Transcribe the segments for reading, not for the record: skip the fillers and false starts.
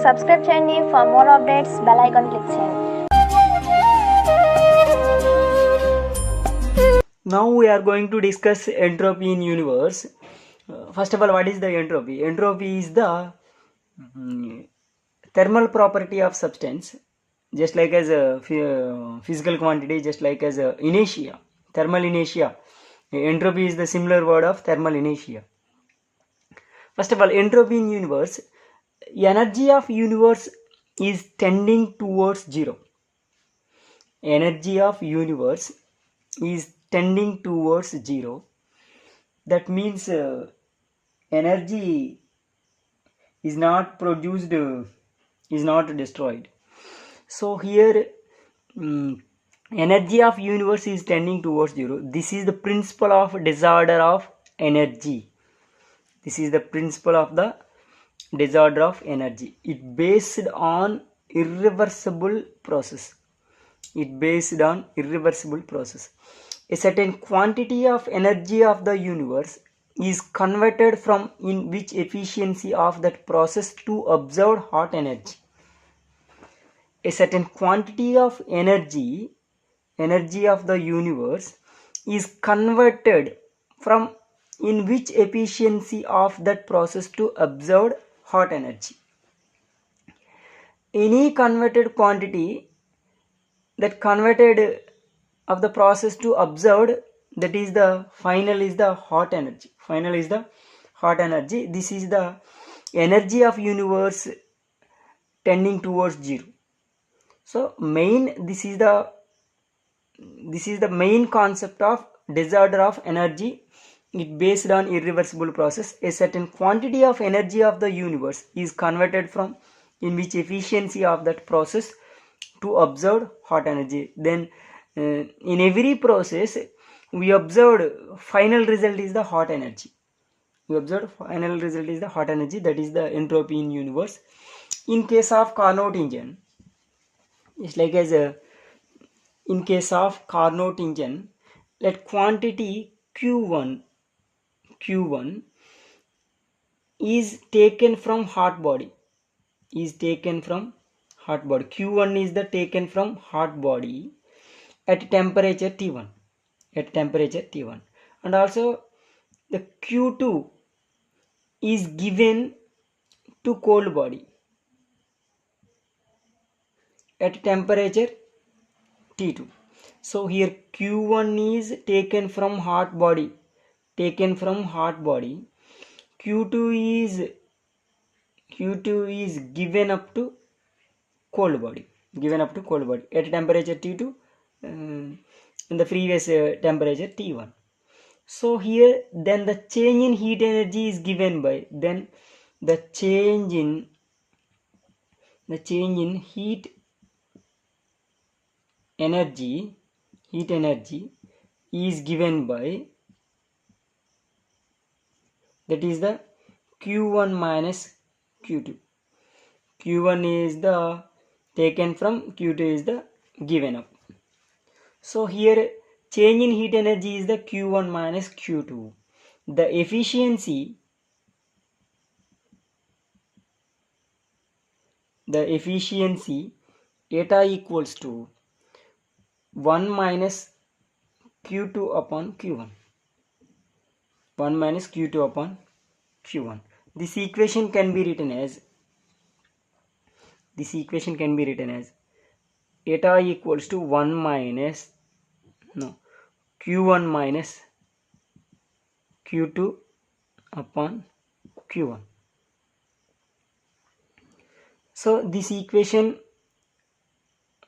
Subscribe చేయండి. For more updates bell icon click చేయండి. Now we are going to discuss entropy in universe. First of all, what is the entropy? Entropy is the thermal property of substance, just like as a physical quantity, just like as a inertia, thermal inertia. Entropy is the similar word of thermal inertia. First of all, entropy in universe, energy of universe is tending towards zero. Energy of universe is tending towards zero. That means energy is not produced, is not destroyed. So here energy of universe is tending towards zero. This is the principle of disorder of energy. This is the principle of the disorder of energy. It based on irreversible process. It based on irreversible process. A certain quantity of energy of the universe is converted from in which efficiency of that process to observed hot energy. A certain quantity of energy of the universe is converted from in which efficiency of that process to observed hot energy. Any converted quantity that converted of the process to observed, that is the final is the hot energy. Final is the hot energy. This is the energy of universe tending towards zero. So this is the main concept of disorder of energy. It based on irreversible process. A certain quantity of energy of the universe is converted from in which efficiency of that process to observed hot energy. Then in every process we observed final result is the hot energy. We observed final result is the hot energy. That is the entropy in universe. In case of Carnot engine, it's like as a in case of Carnot engine, let quantity Q1 is taken from hot body. Q1 is the taken from hot body at temperature T1. And also the Q2 is given to cold body at temperature T2. So here Q1 is taken from hot body. Q2 is given up to cold body at temperature T2 in the previous temperature T1. So here then the change in heat energy is given by, then the change in heat energy is given by, that is the Q1 minus Q2. Q1 is the taken from, Q2 is the given up. So here change in heat energy is the Q1 minus Q2. The efficiency eta equals to 1 minus Q2 upon Q1. This equation can be written as eta equals to 1 minus Q1 minus Q2 upon Q1. So this equation,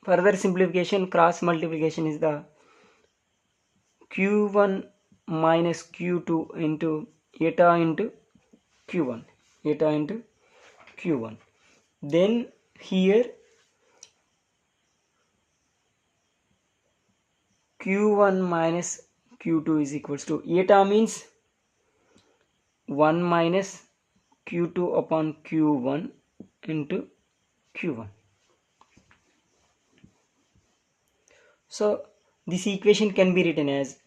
further simplification, cross multiplication, is the Q1 minus Q2 into eta into Q1. Then here Q1 minus Q2 is equals to, eta means 1 minus Q2 upon Q1 into Q1. So this equation can be written as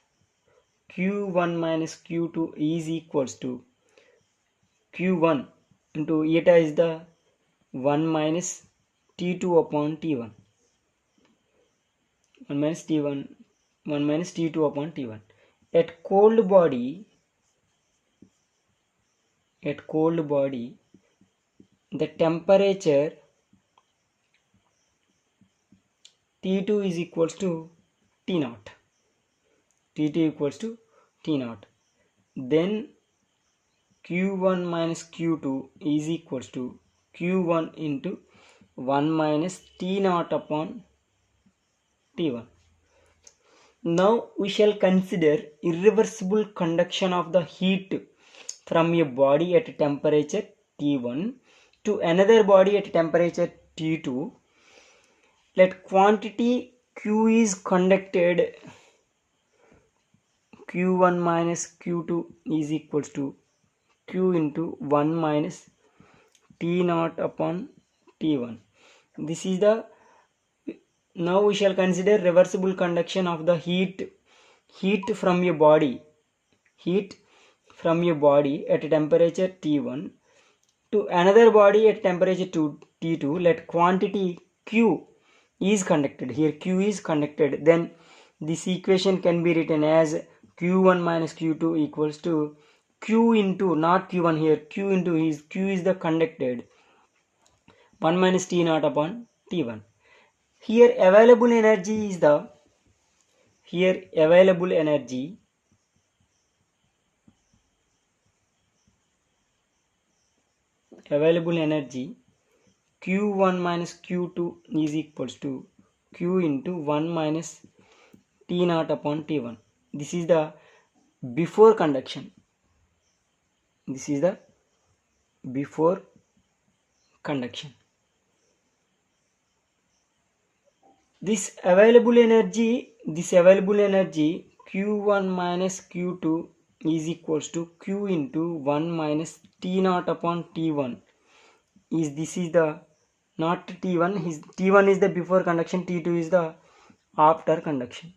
Q1 minus Q2 is equals to Q1 into eta is the 1 minus T2 upon T1. 1 minus T1, 1 minus T2 upon T1. At cold body, the temperature T2 is equals to T naught. T2 equals to T naught. Then Q1 minus Q2 is equals to Q1 into 1 minus T naught upon T1. Now we shall consider irreversible conduction of the heat from a body at temperature T1 to another body at temperature T2. Let quantity Q is conducted, Q1 minus Q2 is equals to Q into 1 minus T naught upon T1. This is the, now we shall consider reversible conduction of the heat from a body at a temperature T1 to another body at temperature T2. Let quantity Q is conducted. Here Q is conducted. Then this equation can be written as Q1 minus Q2 equals to Q into, not Q1 here, Q into Q is the conducted, 1 minus T naught upon T1. Here available energy is the, available energy Q1 minus Q2 is equals to Q into 1 minus T naught upon T1. This is the before conduction. This is the before conduction. This available energy Q1 minus Q2 is equals to Q into 1 minus T naught upon T1. This is the, not T1, T1 is the before conduction, T2 is the after conduction.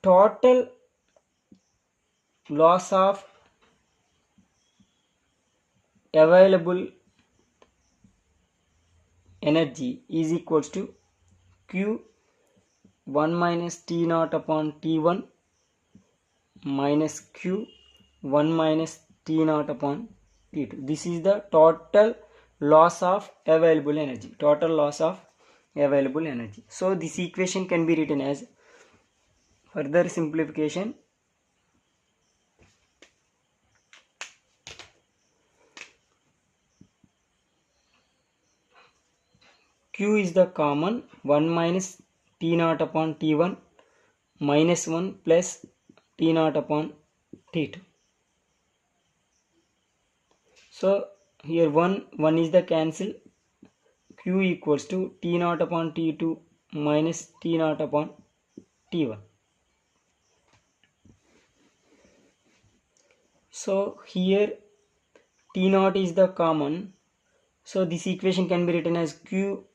Total loss of available energy is equals to Q 1 minus T naught upon T1 minus Q 1 minus T naught upon T2. This is the total loss of available energy. So this equation can be written as, further simplification, Q is the common, 1 minus T naught upon T1 minus 1 plus T naught upon T2. So here 1 is the cancel, Q equals to T naught upon T2 minus T naught upon T1. So here T naught is the common, so this equation can be written as Q,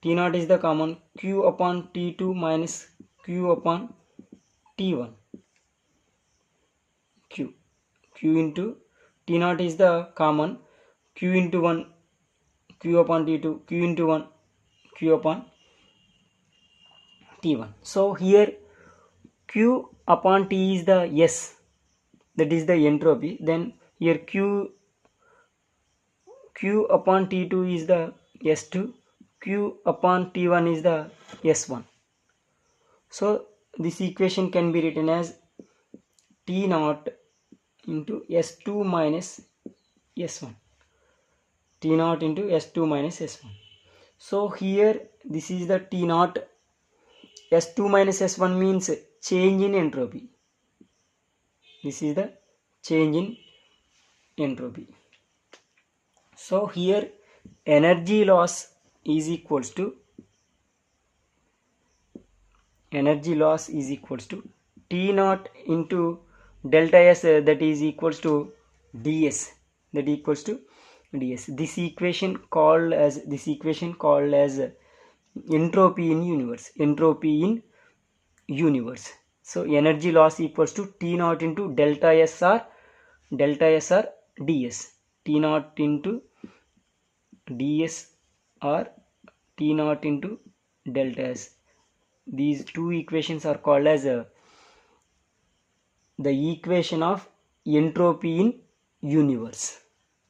T naught is the common, Q upon T2 minus Q upon T1. Q into T naught is the common, Q into 1, Q upon T2, Q into 1, Q upon T1. So here Q upon T is the S, that is the entropy. Then here Q upon T2 is the S2, Q upon T1 is the S1. So this equation can be written as T naught into S2 minus S1. T naught into S2 minus S1. So here this is the T naught. S2 minus S1 means change in entropy. This is the change in entropy. So here energy loss is equals to T naught into delta S, that is equals to ds, This equation called as entropy in universe. So energy loss equals to T naught into delta S or ds. T naught into ds or T naught into delta S. These two equations are called as the equation of entropy in universe.